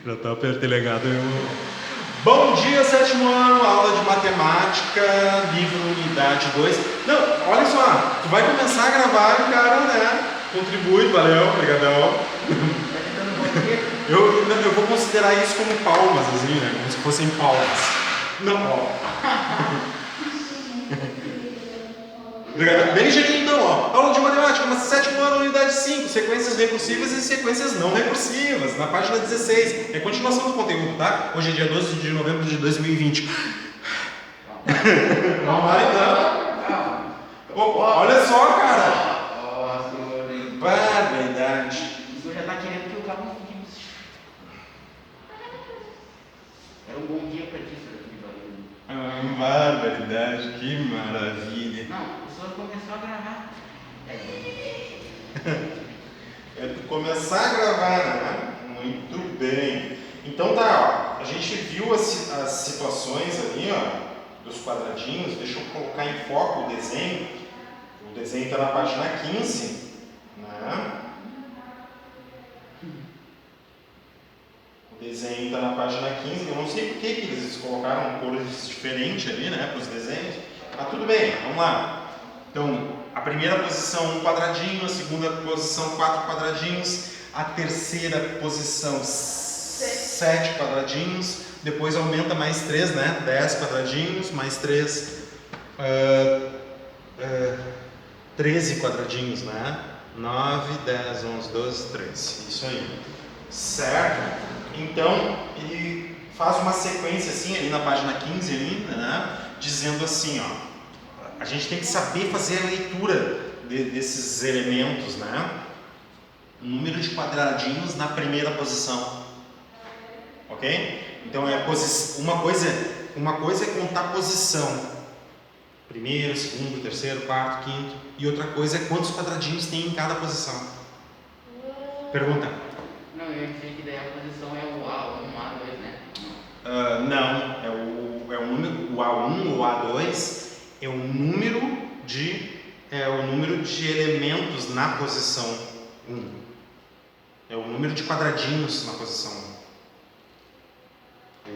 Já tá pertelegado. Bom dia, sétimo ano, aula de matemática, livro unidade 2. Não, olha só, tu vai começar a gravar, cara, né? Contribui, valeu, obrigadão. Eu vou considerar isso como palmas, assim, né? Como se fossem palmas. Não, ó. Bem geninho então, ó. Aula de matemática, mas sétimo ano, unidade 5, sequências recursivas e sequências não recursivas, na página 16. É continuação do conteúdo, tá? Hoje é dia 12 de novembro de 2020. Vamos lá então. Olha só, cara. Barbaridade. O senhor já tá querendo que eu cabo um pouquinho. Era um bom dia pra ti, senhor. Barbaridade, que maravilha. Não, o senhor começou a gravar. É tu começar a gravar, né? Muito bem. Então tá, ó. A gente viu as situações ali, ó, dos quadradinhos. Deixa eu colocar em foco o desenho. O desenho está na página 15, né? O desenho está na página 15. Eu não sei por que eles colocaram cores diferentes ali, né, para os desenhos. Mas tudo bem, vamos lá. Então, a primeira posição, um quadradinho. A segunda posição, 4 quadradinhos. A terceira posição, 7 quadradinhos. Depois aumenta mais 3, né? 10 quadradinhos, mais 3, 13 quadradinhos, né? 9, 10, 11, 12, 13. Isso aí. Certo? Então, ele faz uma sequência assim, ali na página 15, ali, né? Dizendo assim, ó. A gente tem que saber fazer a leitura desses elementos, né? O número de quadradinhos na primeira posição. Ok? Então, uma coisa é contar posição. Primeiro, segundo, terceiro, quarto, quinto. E outra coisa é quantos quadradinhos tem em cada posição. Pergunta. Não, eu ia dizer que daí a posição é o A1, A2, né? Não, é o número, o A1 ou A2 é o número de elementos na posição 1. É o número de quadradinhos na posição 1.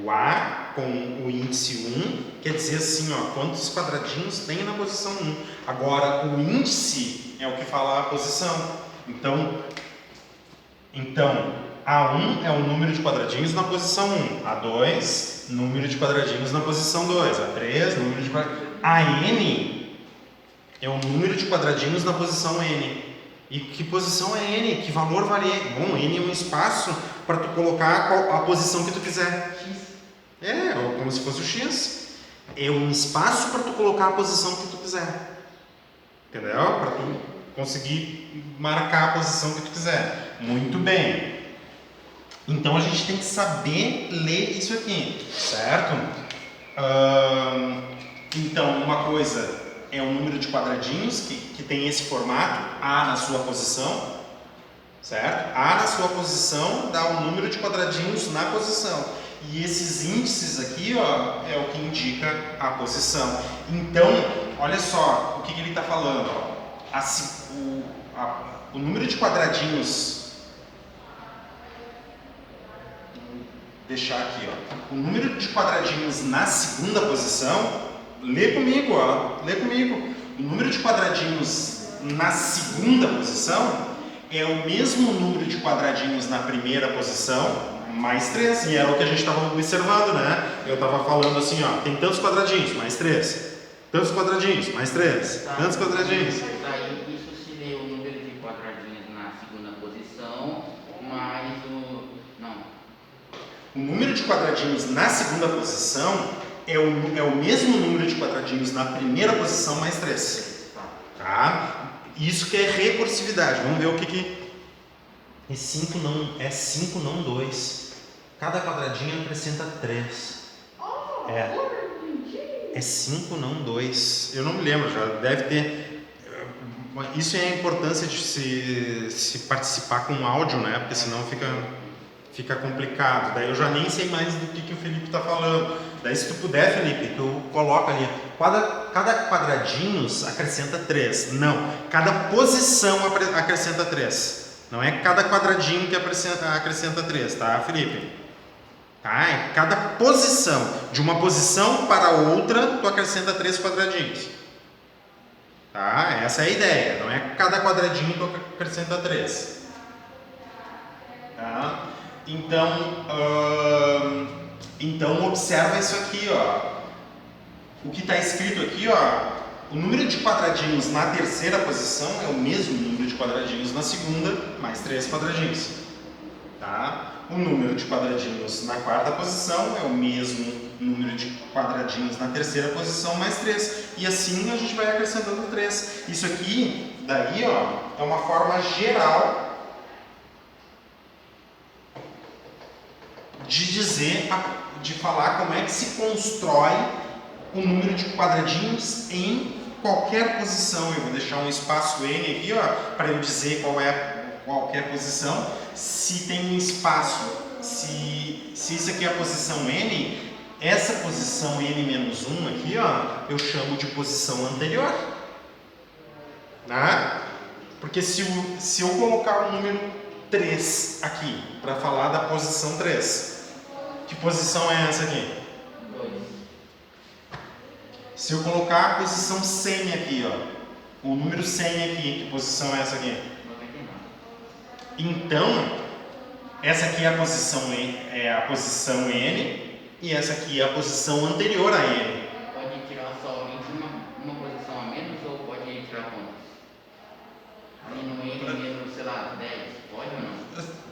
O A com o índice 1 quer dizer assim, ó, quantos quadradinhos tem na posição 1. Agora, o índice é o que fala a posição. Então A1 é o número de quadradinhos na posição 1. A2, número de quadradinhos na posição 2. A3, número de quadradinhos. A N é o número de quadradinhos na posição N. E que posição é N? Que valor varia? Bom, N é um espaço para tu colocar a posição que tu quiser. É, como se fosse o X. É um espaço para tu colocar a posição que tu quiser. Entendeu? Para tu conseguir marcar a posição que tu quiser. Muito bem. Então a gente tem que saber ler isso aqui, certo? Então, uma coisa é o número de quadradinhos que tem esse formato, A na sua posição, certo? A na sua posição dá o número de quadradinhos na posição. E esses índices aqui, ó, é o que indica a posição. Então, olha só o que ele está falando. Ó. O número de quadradinhos... Deixar aqui, ó. O número de quadradinhos na segunda posição, lê comigo, ó. Lê comigo. O número de quadradinhos na segunda posição é o mesmo número de quadradinhos na primeira posição, mais 3. E era o que a gente estava observando, né? Eu estava falando assim, ó. Tem tantos quadradinhos, mais 3. Tantos quadradinhos, mais 3. Tantos quadradinhos. Daí isso se lê o número de quadradinhos na segunda posição, mais o... Não. O número de quadradinhos na segunda posição é o mesmo número de quadradinhos na primeira posição mais 3. Tá? Isso que é recursividade. Vamos ver o que... É 5 não 2. Cada quadradinho acrescenta 3. É 5 não 2. Eu não me lembro, já deve ter... Isso é a importância de se participar com áudio, né? Porque senão fica complicado. Daí eu já nem sei mais do que o Felipe está falando. Daí se tu puder, Felipe, tu coloca ali. Cada quadradinho acrescenta 3. Não, cada posição acrescenta 3. Não é cada quadradinho que acrescenta 3, tá, Felipe? Tá? Em cada posição, de uma posição para outra, tu acrescenta 3 quadradinhos. Tá? Essa é a ideia, não é cada quadradinho tu acrescenta 3. Tá? Então observa isso aqui, ó. O que está escrito aqui, ó, o número de quadradinhos na terceira posição é o mesmo número de quadradinhos na segunda, mais 3 quadradinhos. Tá? O número de quadradinhos na quarta posição é o mesmo número de quadradinhos na terceira posição, mais 3. E assim a gente vai acrescentando 3. Isso aqui, daí, ó, é uma forma geral de dizer, de falar como é que se constrói o número de quadradinhos em qualquer posição. Eu vou deixar um espaço N aqui, ó, para eu dizer qual é qualquer posição. Se tem um espaço, se isso aqui é a posição N, essa posição N-1 aqui, ó, eu chamo de posição anterior. Né? Porque se eu colocar o número 3 aqui, para falar da posição 3, que posição é essa aqui? 2. Se eu colocar a posição 100 aqui, ó, o número 100 aqui, que posição é essa aqui? 99. Então, essa aqui é a posição N, e essa aqui é a posição anterior a N. Pode tirar somente uma posição a menos ou pode tirar quantas? Ali no N menos, sei lá, 10, pode ou não?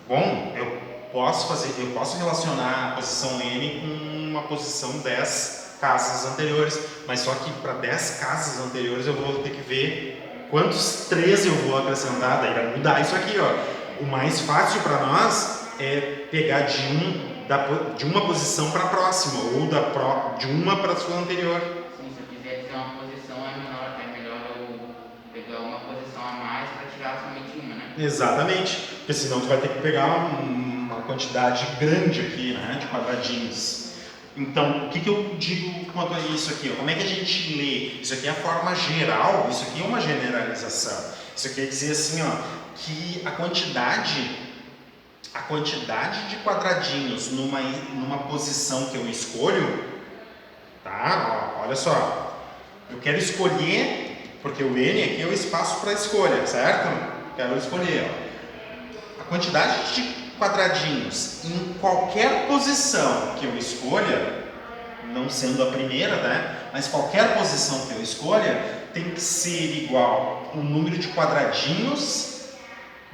Bom, eu posso relacionar a posição N com uma posição 10 casas anteriores, mas só que para 10 casas anteriores eu vou ter que ver quantos 13 eu vou acrescentar, daí vai mudar isso aqui, ó. O mais fácil para nós é pegar de uma posição para a próxima, ou de uma para a sua anterior. Sim, se eu quiser dizer uma posição, é melhor eu pegar uma posição a mais para tirar somente uma, né? Exatamente, porque senão tu vai ter que pegar uma quantidade grande aqui, né, de quadradinhos. Então, o que eu digo quanto a isso aqui? Ó? Como é que a gente lê? Isso aqui é a forma geral, isso aqui é uma generalização. Isso aqui quer dizer assim, ó, que a quantidade de quadradinhos numa posição que eu escolho, tá? Ó, olha só, eu quero escolher, porque o N aqui é o espaço para escolha, certo? Quero escolher, ó. A quantidade de quadradinhos em qualquer posição que eu escolha, não sendo a primeira, né? Mas qualquer posição que eu escolha tem que ser igual ao número de quadradinhos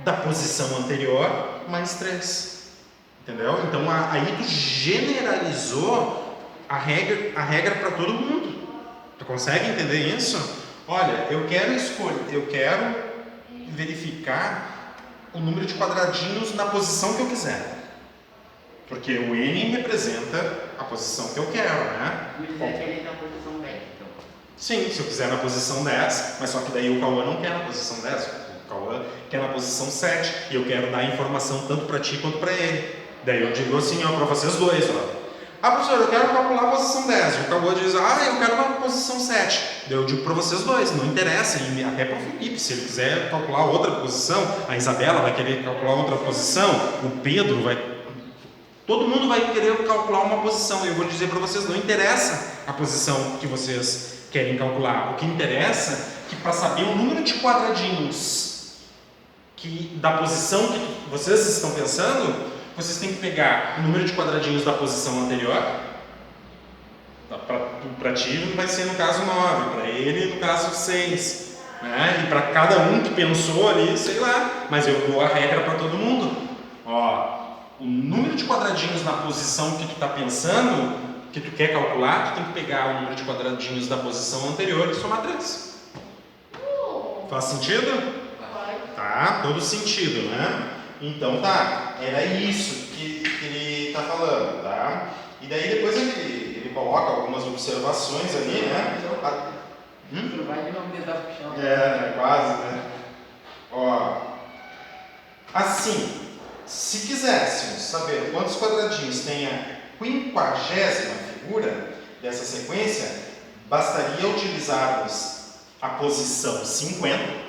da posição anterior mais 3. Entendeu? Então aí tu generalizou a regra para todo mundo. Tu consegue entender isso? Olha, eu quero verificar o número de quadradinhos na posição que eu quiser. Porque o N representa a posição que eu quero, né? Se eu quiser que ele na posição 10, então. Sim, se eu quiser na posição 10, mas só que daí o Cauã não quer na posição 10, o Cauã quer na posição 7, e eu quero dar informação tanto para ti quanto para ele. Daí eu digo assim, ó, para vocês dois, ó. Ah, professor, eu quero calcular a posição 10. E o Cauã diz, eu quero uma posição 7. Daí eu digo para vocês dois, não interessa, e até para o Felipe, se ele quiser calcular outra posição, a Isabela vai querer calcular outra posição, o Pedro vai... Todo mundo vai querer calcular uma posição, e eu vou dizer para vocês, não interessa a posição que vocês querem calcular. O que interessa é que para saber o número de quadradinhos da posição que vocês estão pensando, vocês têm que pegar o número de quadradinhos da posição anterior. Para ti vai ser no caso 9, para ele no caso 6, né? E para cada um que pensou ali, sei lá, mas eu dou a regra para todo mundo. Ó, o número de quadradinhos na posição que tu está pensando, que tu quer calcular, tu tem que pegar o número de quadradinhos da posição anterior e somar 3. Faz sentido? Tá, todo sentido, né? Então tá, era isso que ele está falando, tá? E daí depois ele coloca algumas observações ali, né? Não vai de novo tentar puxar. Quase, né? Ó, assim, se quiséssemos saber quantos quadradinhos tem a 50ª figura dessa sequência, bastaria utilizarmos a posição 50,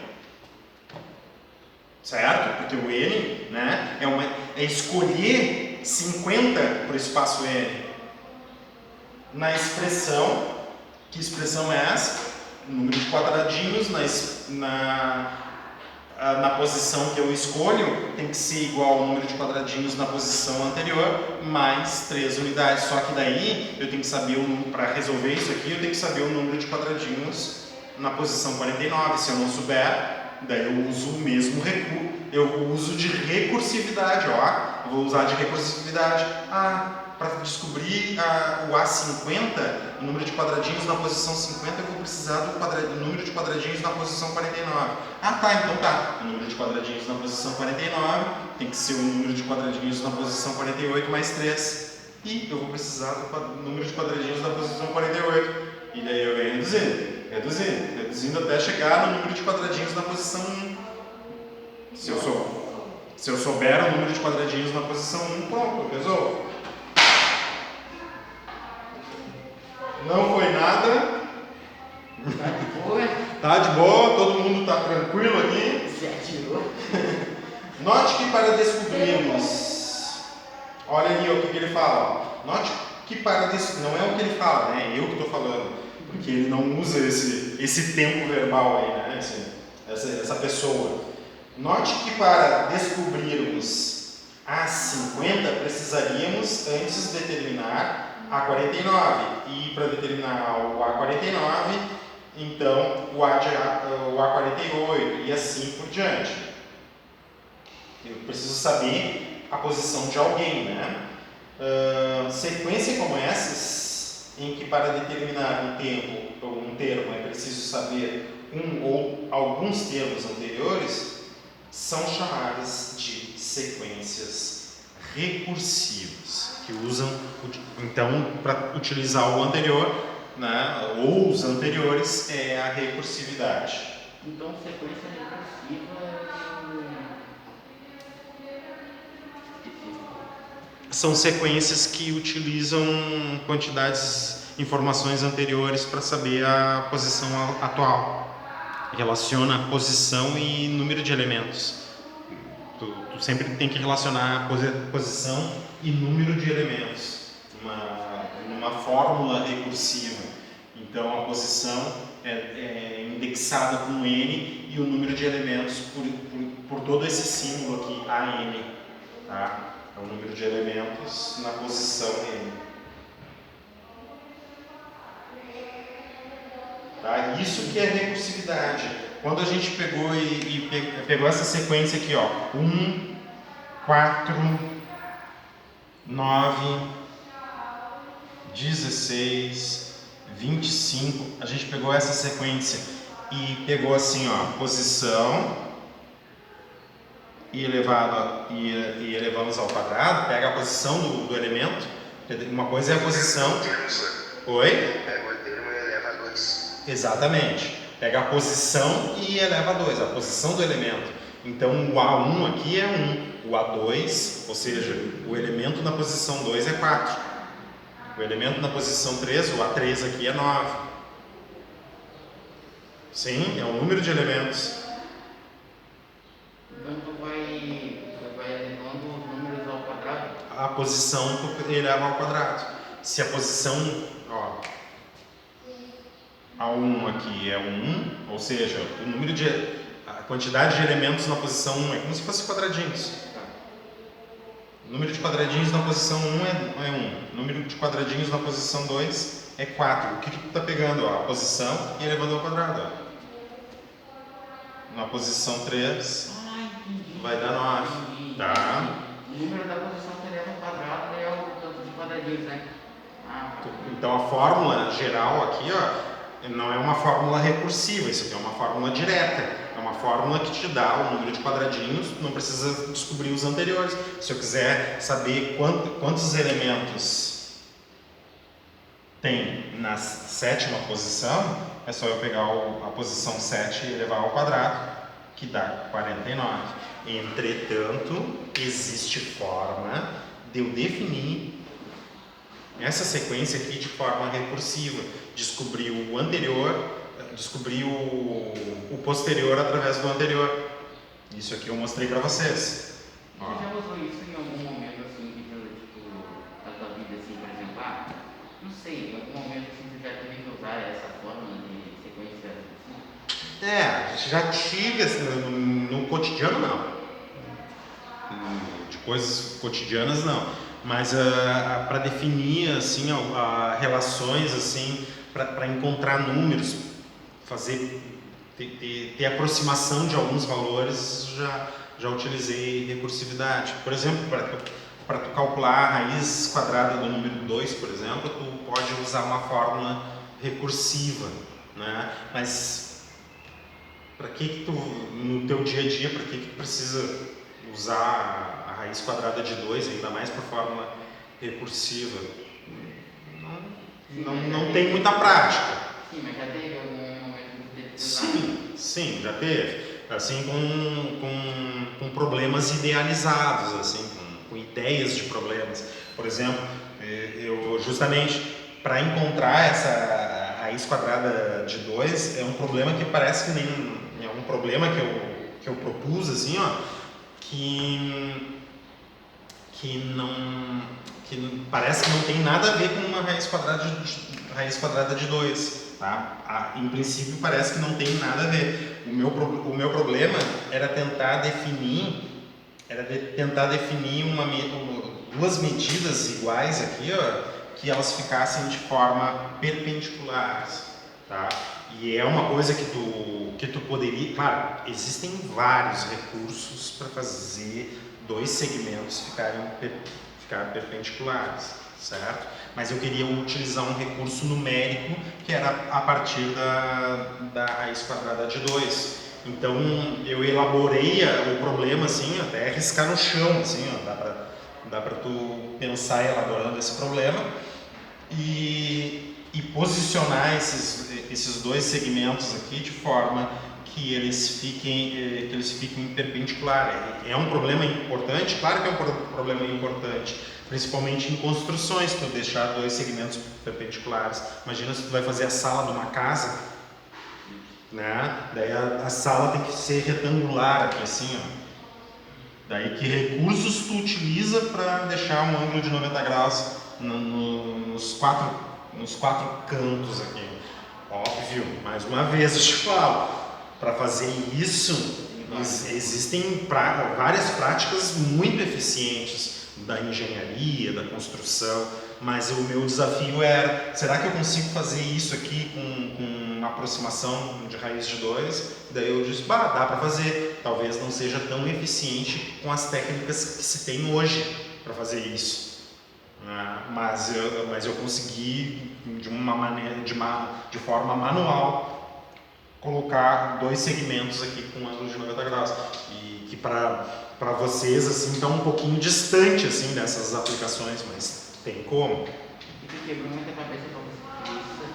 certo? Porque o N, né, é escolher 50 para o espaço N na expressão. Que expressão é essa? O número de quadradinhos na posição que eu escolho tem que ser igual ao número de quadradinhos na posição anterior, mais 3 unidades. Só que daí eu tenho que saber, para resolver isso aqui, eu tenho que saber o número de quadradinhos na posição 49. Se eu não souber, daí eu uso o mesmo recurso. Eu uso de recursividade, ó. Eu vou usar de recursividade. Para descobrir o A50, o número de quadradinhos na posição 50, eu vou precisar do número de quadradinhos na posição 49. Então tá. O número de quadradinhos na posição 49 tem que ser o número de quadradinhos na posição 48 mais 3. E eu vou precisar do número de quadradinhos na posição 48. E daí eu venho reduzindo até chegar no número de quadradinhos na posição 1. Se eu souber o número de quadradinhos na posição 1, pronto, eu resolvo. Não foi nada. Tá de boa? Tá de boa, todo mundo tá tranquilo aqui. Se atirou. Note que para descobrirmos, olha ali o que ele fala. Note que para não é o que ele fala, né? É eu que estou falando, porque ele não usa esse tempo verbal aí, né? Essa pessoa. Note que para descobrirmos A50 precisaríamos antes determinar A49, e para determinar o A49, então o A48 e assim por diante. Eu preciso saber a posição de alguém, né? Sequência como essas, em que para determinar um termo é preciso saber um ou alguns termos anteriores, são chamadas de sequências recursivas, que usam, então, para utilizar o anterior, né, ou os anteriores, é a recursividade. Então, sequência recursiva são sequências que utilizam informações anteriores para saber a posição atual. Relaciona posição e número de elementos. Tu sempre tem que relacionar posição e número de elementos numa fórmula recursiva. Então a posição é indexada com N e o número de elementos por todo esse símbolo aqui, AN. Tá? É o número de elementos na posição N. Tá? Isso que é recursividade. Quando a gente pegou essa sequência aqui, ó, 1, 4, 9, 16, 25, a gente pegou essa sequência e pegou assim, ó, posição e elevamos ao quadrado, pega a posição do elemento, uma coisa é a posição... Oi? Pega o termo e eleva a 2. Exatamente. Pega a posição e eleva a 2, a posição do elemento. Então o A1 aqui é 1, o A2, ou seja, o elemento na posição 2 é 4. O elemento na posição 3, o A3 aqui é 9. Sim, é o número de elementos. Então tu vai elevando os números ao quadrado? A posição tu eleva ao quadrado. Se a posição, ó, A1 aqui é 1, ou seja, a quantidade de elementos na posição 1 é como se fosse quadradinhos. O número de quadradinhos na posição 1 é 1. O número de quadradinhos na posição 2 é 4. O que tu está pegando? Ó, a posição e elevando ao quadrado. Ó. Na posição 3 vai dar 9. Tá? O número da posição que eleva ao quadrado é o tanto de quadradinhos, né? Então a fórmula geral aqui, ó, não é uma fórmula recursiva, isso aqui é uma fórmula direta. É uma fórmula que te dá o número de quadradinhos, não precisa descobrir os anteriores. Se eu quiser saber quantos elementos tem na 7ª posição, é só eu pegar a posição 7 e elevar ao quadrado, que dá 49. Entretanto, existe forma de eu definir essa sequência aqui de forma recursiva, descobrir o anterior, descobrir o posterior através do anterior. Isso aqui eu mostrei para vocês. Você já usou isso em algum momento assim de sei, em algum momento assim, você já teve que usar essa forma de sequência assim? Já tive, assim, no cotidiano não. De coisas cotidianas não. Mas para definir assim, relações assim, para encontrar números, fazer ter aproximação de alguns valores, já utilizei recursividade. Por exemplo, para tu calcular a raiz quadrada do número 2, por exemplo, tu pode usar uma fórmula recursiva, né? Mas para que tu, no teu dia a dia, para que tu precisa usar a raiz quadrada de 2, ainda mais por fórmula recursiva? Não tem muita prática. Sim, mas já teve algum momento que teve que usar? Sim, já teve. Assim, com problemas idealizados, assim, com ideias de problemas. Por exemplo, eu justamente para encontrar essa raiz quadrada de 2 é um problema que parece que nem é um problema que eu propus, assim, ó, que parece que não tem nada a ver com uma raiz quadrada de 2, tá? Em princípio parece que não tem nada a ver. O meu problema era tentar definir duas medidas iguais aqui, ó, que elas ficassem de forma perpendiculares, tá? E é uma coisa que tu poderia, claro, existem vários recursos para fazer dois segmentos ficar perpendiculares, certo? Mas eu queria utilizar um recurso numérico que era a partir da raiz quadrada de 2. Então eu elaborei o problema assim, até riscar no chão, assim, ó, dá para tu pensar elaborando esse problema e posicionar esses dois segmentos aqui de forma que eles fiquem perpendiculares. É um problema importante? Claro que é um problema importante, principalmente em construções, tu deixar dois segmentos perpendiculares. Imagina se tu vai fazer a sala de uma casa, né? Daí a sala tem que ser retangular aqui assim, ó. Daí que recursos tu utiliza para deixar um ângulo de 90 graus nos quatro cantos aqui? Óbvio, mais uma vez eu te falo, para fazer isso existem várias práticas muito eficientes da engenharia, da construção, mas o meu desafio era, será que eu consigo fazer isso aqui com uma aproximação de raiz de 2? Daí eu disse, dá para fazer, talvez não seja tão eficiente com as técnicas que se tem hoje para fazer isso. Mas eu consegui de forma manual colocar dois segmentos aqui com ângulo de 90 graus e que para vocês assim está um pouquinho distante assim dessas aplicações, mas tem como. E tu quebrou muita cabeça para você fazer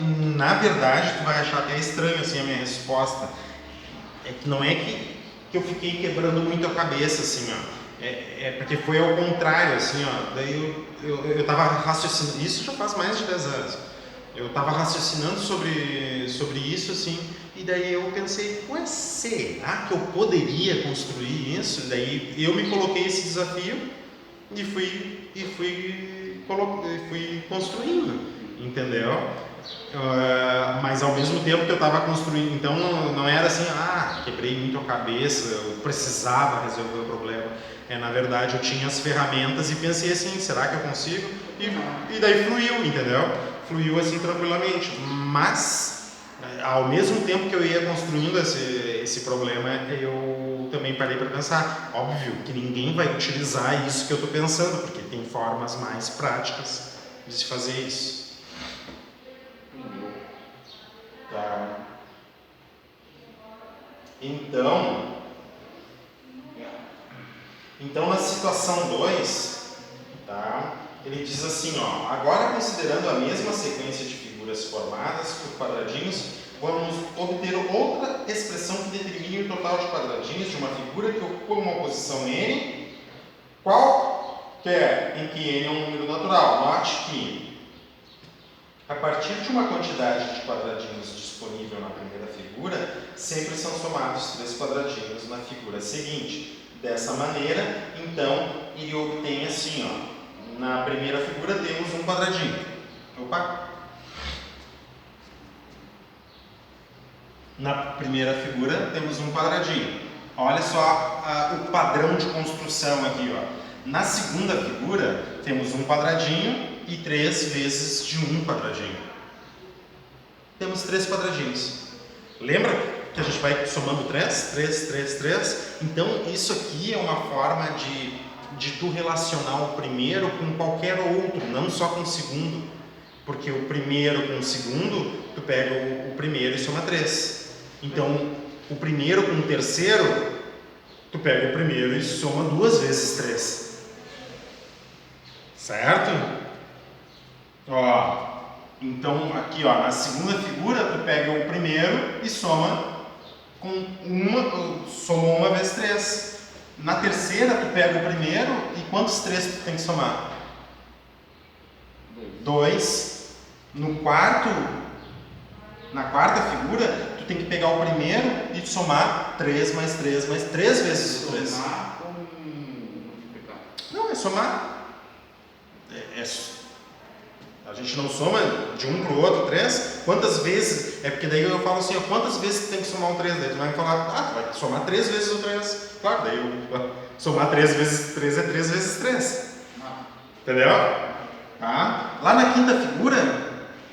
isso? Na verdade, tu vai achar até estranho assim a minha resposta. É que não é que eu fiquei quebrando muito a cabeça assim, ó. Porque foi ao contrário, assim, ó. Daí eu estava raciocinando, isso já faz mais de 10 anos. Eu estava raciocinando sobre isso, assim, e daí eu pensei, será que eu poderia construir isso? Daí eu me coloquei esse desafio e fui construindo, entendeu? Mas ao mesmo tempo que eu estava construindo, então não era assim, quebrei muito a cabeça, eu precisava resolver o problema. Na verdade eu tinha as ferramentas e pensei assim, será que eu consigo? E daí fluiu, entendeu? Fluiu assim tranquilamente, mas ao mesmo tempo que eu ia construindo esse problema, eu também parei para pensar, óbvio que ninguém vai utilizar isso que eu estou pensando, porque tem formas mais práticas de se fazer isso. Tá. Então na situação 2, tá? Ele diz assim, ó, agora considerando a mesma sequência de figuras formadas por quadradinhos, vamos obter outra expressão que determine o total de quadradinhos de uma figura que ocupa uma posição n, qualquer em que n é um número natural. Note que, a partir de uma quantidade de quadradinhos disponível na primeira figura, sempre são somados 3 quadradinhos na figura seguinte. Dessa maneira, então, ele obtém assim, ó, na primeira figura temos um quadradinho, Opa! Na primeira figura temos um quadradinho. Olha só o padrão de construção aqui, ó. Na segunda figura temos um quadradinho e 3 vezes de um quadradinho. Temos 3 quadradinhos. Lembra que a gente vai somando 3? 3, 3, 3. Então isso aqui é uma forma de tu relacionar o primeiro com qualquer outro, não só com o segundo. Porque o primeiro com o segundo, tu pega o primeiro e soma 3. Então, o primeiro com o terceiro, tu pega o primeiro e soma 2 vezes 3. Certo? Ó, então aqui, ó, na segunda figura, tu pega o primeiro e soma uma vezes 3. Na terceira, tu pega o primeiro e quantos 3 tu tem que somar? 2. Na quarta figura, tu tem que pegar o primeiro e somar 3 mais 3 mais 3 vezes o 3. Somar com multiplicar. Não, é somar. A gente não soma de um para o outro 3. Quantas vezes? É porque daí eu falo assim, ó, quantas vezes tu tem que somar o 3? Daí tu vai me falar, tu vai somar 3 vezes o 3. Claro, daí somar 3 vezes 3 é 3 vezes 3. Entendeu? Tá? Lá na quinta figura,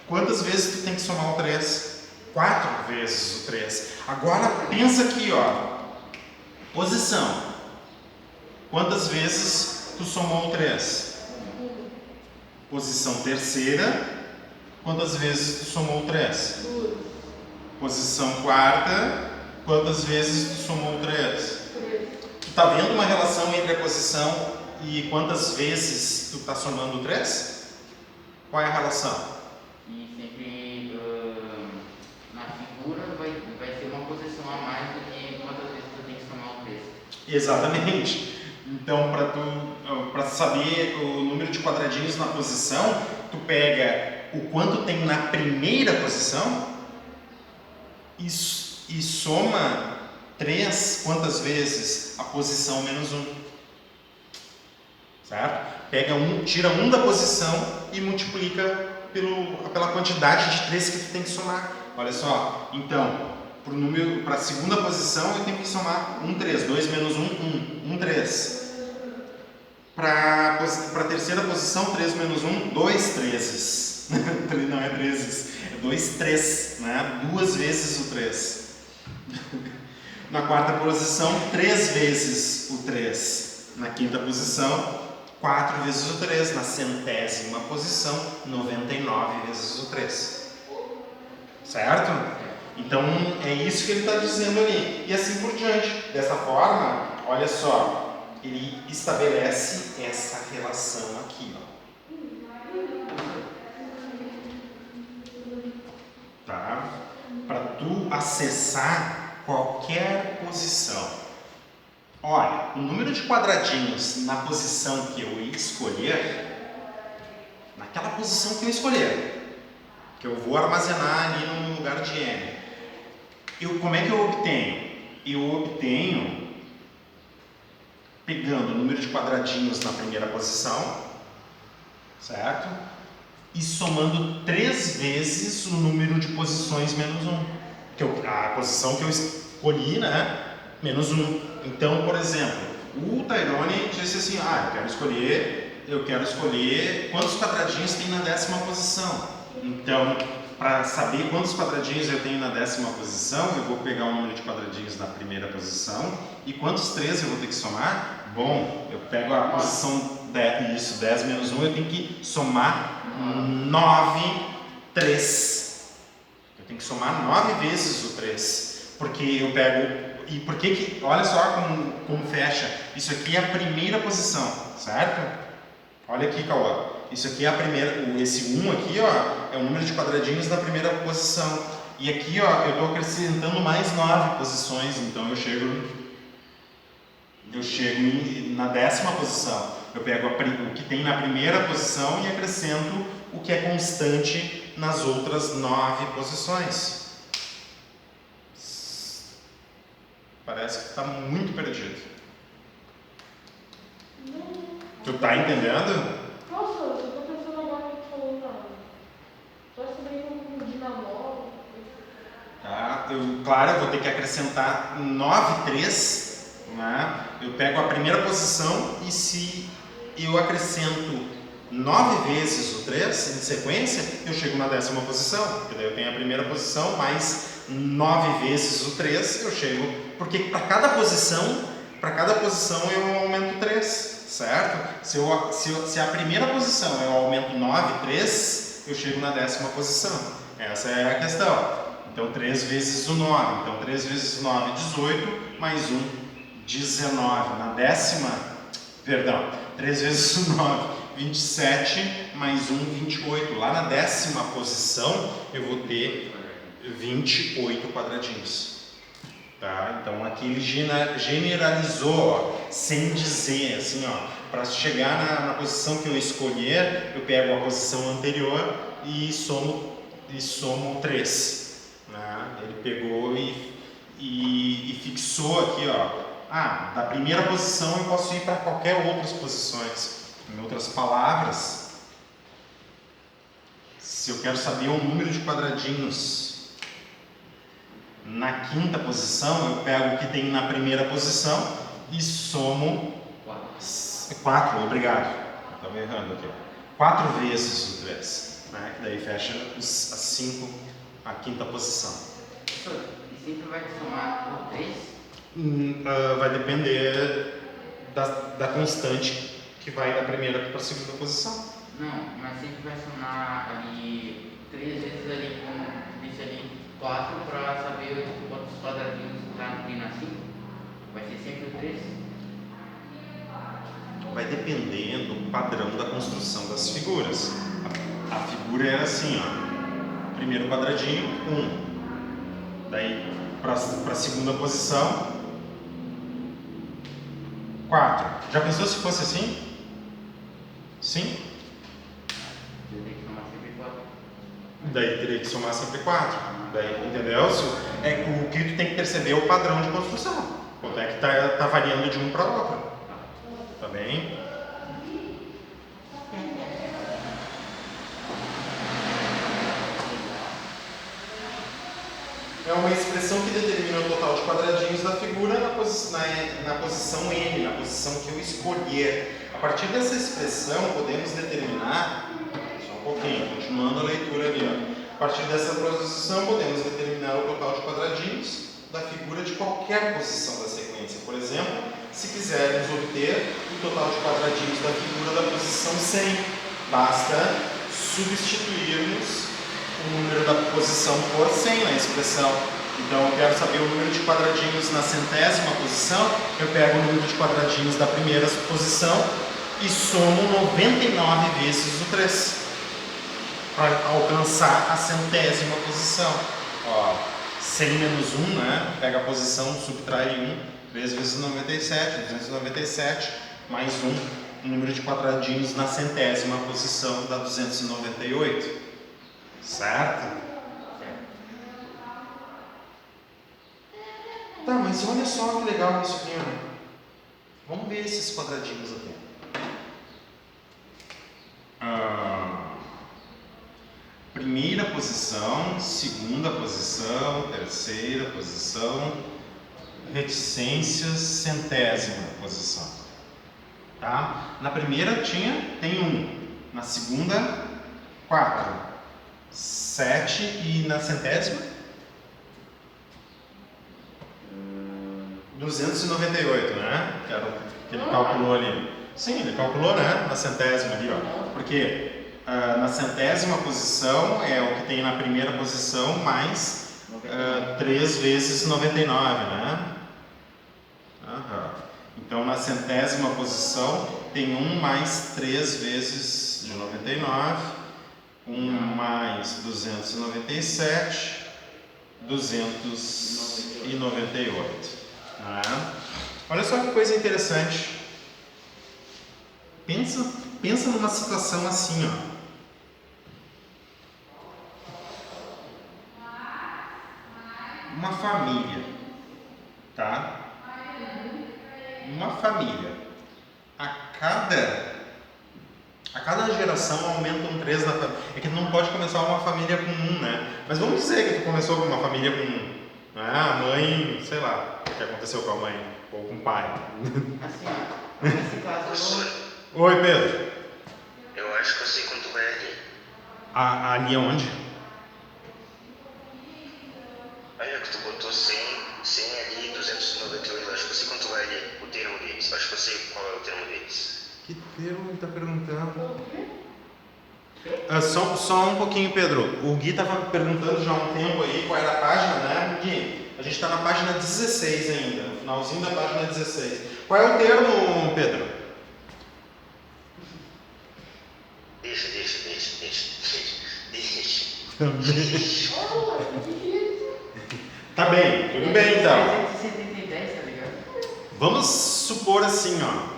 quantas vezes tu tem que somar o 3? 4 vezes o 3. Agora pensa aqui, ó. Posição. Quantas vezes tu somou o 3? Posição terceira. Quantas vezes tu somou o 3? Posição quarta. Quantas vezes tu somou o 3? Tu tá vendo uma relação entre a posição e quantas vezes tu tá somando o 3? Qual é a relação? E sempre na figura vai ter uma posição a mais do que quantas vezes tu tem que somar o 3. Exatamente. Então, para saber o número de quadradinhos na posição, tu pega o quanto tem na primeira posição e soma 3 quantas vezes a posição menos 1. Certo? Pega tira 1 da posição e multiplica pela quantidade de 3 que tu tem que somar. Olha só, então, para a segunda posição eu tenho que somar 1, 3, 2 menos 1, 1, 1, 3. Para a terceira posição, 3 menos 1, 2 trezes. Não é 13, é 2 3, né? 2 vezes o 3. Na quarta posição, 3 vezes o 3. Na quinta posição, 4 vezes o 3. Na centésima posição, 99 vezes o 3. Certo? Então, é isso que ele está dizendo ali. E assim por diante. Dessa forma, olha só, ele estabelece essa relação aqui, ó. Tá? Para tu acessar qualquer posição. Olha, o número de quadradinhos na posição que eu escolher, naquela posição que eu escolher, que eu vou armazenar ali no lugar de N, como é que eu obtenho? Eu obtenho pegando o número de quadradinhos na primeira posição, certo? E somando 3 vezes o número de posições menos 1. A posição que eu escolhi, né? Menos 1. Então, por exemplo, o Tyrone disse assim, eu quero escolher quantos quadradinhos tem na 10ª posição. Então, para saber quantos quadradinhos eu tenho na 10ª posição, eu vou pegar o número de quadradinhos na primeira posição. E quantos 3 eu vou ter que somar? Bom, eu pego a posição 10 menos 1, eu tenho que somar 9, 3. Eu tenho que somar 9 vezes o 3. Porque eu pego... E por que olha só como fecha. Isso aqui é a primeira posição, certo? Olha aqui, Cauã. Isso aqui é a primeira... Esse 1 aqui, ó, é o número de quadradinhos da primeira posição. E aqui, ó, eu estou acrescentando mais 9 posições. Então, eu chego na 10ª posição. Eu pego o que tem na primeira posição e acrescento o que é constante nas outras 9 posições. Parece que está muito perdido. Tu tá entendendo? Nossa, eu tô pensando agora que tu falou nada. claro, eu vou ter que acrescentar 9 3, né? Eu pego a primeira posição e se eu acrescento 9 vezes o 3 em sequência, eu chego na 10ª posição, porque daí eu tenho a primeira posição mais 9 vezes o 3, eu chego, porque para cada posição eu aumento 3, certo? Se a primeira posição eu aumento 9, 3, eu chego na 10ª posição. Essa é a questão. Então 3 vezes o 9, então 3 vezes o 9, 18, mais 1, 19. Na 3 vezes o 9, 27, mais 1, 28. Lá na 10ª posição eu vou ter 28 quadradinhos. Tá? Então aqui ele generalizou, ó, sem dizer, assim, ó, para chegar na posição que eu escolher, eu pego a posição anterior e somo 3. Né? Ele pegou e fixou aqui, ó. Da primeira posição eu posso ir para qualquer outras posições. Em outras palavras, se eu quero saber o número de quadradinhos na 5ª posição, eu pego o que tem na primeira posição e somo 4, obrigado. Estava errando aqui. 4 vezes o 3, né? Que daí fecha as 5, a 5ª posição. E sempre vai somar o 3? Vai depender da constante que vai da primeira para a 2ª posição. Não, mas sempre vai somar ali 3 vezes ali, como disse ali, 4 para saber quantos quadradinhos tem na 5. Vai ser sempre o 3? Vai depender do padrão da construção das figuras. A figura é assim, ó. Primeiro quadradinho, 1. Daí, para a 2ª posição, 4. Já pensou se fosse assim? Sim? Eu tenho que somar sempre 4. Daí teria que somar sempre 4. Daí, entendeu? O que tu tem que perceber é o padrão de construção. Quanto é que tá variando de um para o outro. Tá bem? É uma expressão que determina o total de quadradinhos da figura na posição N, na posição que eu escolher. A partir dessa expressão, podemos determinar, só um pouquinho, continuando a leitura ali, ó. A partir dessa posição, podemos determinar o total de quadradinhos da figura de qualquer posição da sequência. Por exemplo, se quisermos obter o total de quadradinhos da figura da posição 100, basta substituirmos o número da posição por 100 na expressão. Então eu quero saber o número de quadradinhos na 100ª posição, eu pego o número de quadradinhos da primeira posição e somo 99 vezes o 3 para alcançar a 100ª posição. Ó, 100 menos 1, né? Pega a posição, subtrai 1, 3 vezes 97, 297, mais 1, o número de quadradinhos na 100ª posição dá 298. Certo? Tá, mas olha só que legal isso aqui, né? Vamos ver esses quadradinhos aqui. Primeira posição, 2ª posição, 3ª posição, reticências, 100ª posição. Tá? Na primeira tem 1, na segunda, 4, 7 e na 100ª? 298, né? Que era o que ele calculou ali. Sim, ele calculou, né? Na 100ª ali, ó. Porque na 100ª posição é o que tem na primeira posição mais 3 vezes 99, né? Então na 100ª posição tem 1 mais 3 vezes de 99, 1 mais 297, 298. Olha só que coisa interessante. Pensa numa situação assim, ó. Uma família, tá? Uma família. A cada geração aumenta um 3 na família. É que não pode começar uma família com 1, né? Mas vamos dizer que tu começou com uma família com Né? A mãe, sei lá, o que aconteceu com a mãe ou com o pai. Assim, ó, nesse caso Professor, Oi, Pedro. eu acho que eu sei quanto vai ali. Ali aonde? Olha que tu botou 100 ali e 298. Eu acho que eu sei quanto vai ali o termo deles. Eu acho que eu sei qual é o termo deles. Que termo ele tá perguntando? Só um pouquinho, Pedro. O Gui estava perguntando já há um tempo aí qual era a página, né, Gui? A gente está na página 16 ainda, no finalzinho da página 16. Qual é o termo, Pedro? Deixa. Tá bem, tudo bem então. 370, tá ligado? Vamos supor assim, ó.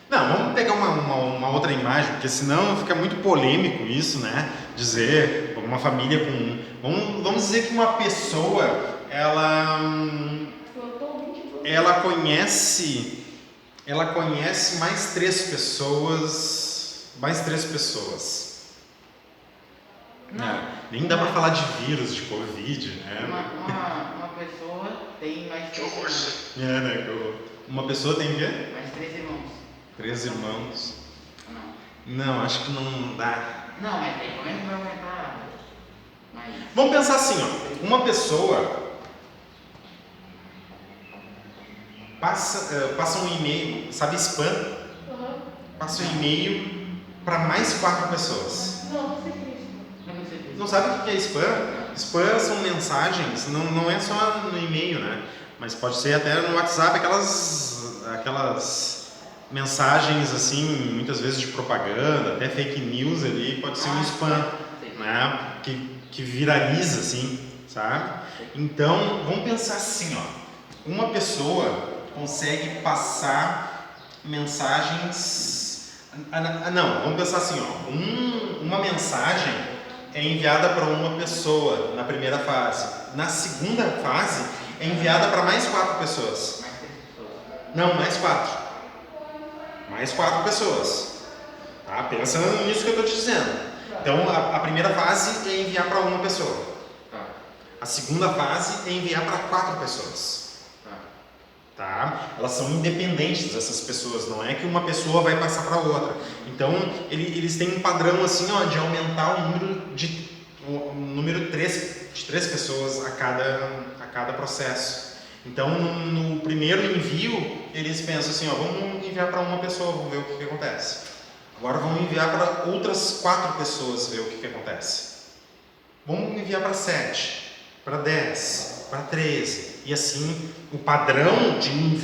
Não, vamos pegar uma outra imagem, porque senão fica muito polêmico isso, né? Dizer uma família com... Vamos dizer que uma pessoa, ela conhece mais três pessoas. Não. Nem dá pra falar de vírus, de Covid, né? Uma pessoa tem mais Que 3 horror. irmãos. Né? Uma pessoa tem o quê? Mais 3 irmãos. 3 irmãos. Não. Não, acho que não dá. Não, mas tem, como é que vai aumentar? Mas... Vamos pensar assim, ó. Uma pessoa passa um e-mail, sabe spam? Passa um e-mail para mais 4 pessoas. Não sei o que é isso. Eu não sei disso. Não sabe o que é spam? Spam são mensagens, não é só no e-mail, né? Mas pode ser até no WhatsApp, aquelas mensagens assim, muitas vezes de propaganda, até fake news ali, pode ser um spam, né? Que viraliza assim, sabe? Então, vamos pensar assim, ó. Uma pessoa consegue passar mensagens... não, vamos pensar assim, ó. Uma mensagem é enviada para uma pessoa na primeira fase. Na segunda fase, é enviada para mais 4 pessoas. Mais 3 pessoas. Não, mais 4. Mais 4 pessoas. Tá? Pensa nisso que eu estou te dizendo. Então, a primeira fase é enviar para uma pessoa. Tá. A segunda fase é enviar para 4 pessoas. Tá? Elas são independentes, essas pessoas. Não é que uma pessoa vai passar para outra. Então, eles têm um padrão assim, ó, de aumentar o número de 3 pessoas a cada processo. Então, no primeiro envio, eles pensam assim, ó, vamos enviar para uma pessoa, vamos ver o que acontece. Agora vamos enviar para outras 4 pessoas, ver o que acontece. Vamos enviar para 7, para 10, para 13. E assim, o padrão de envio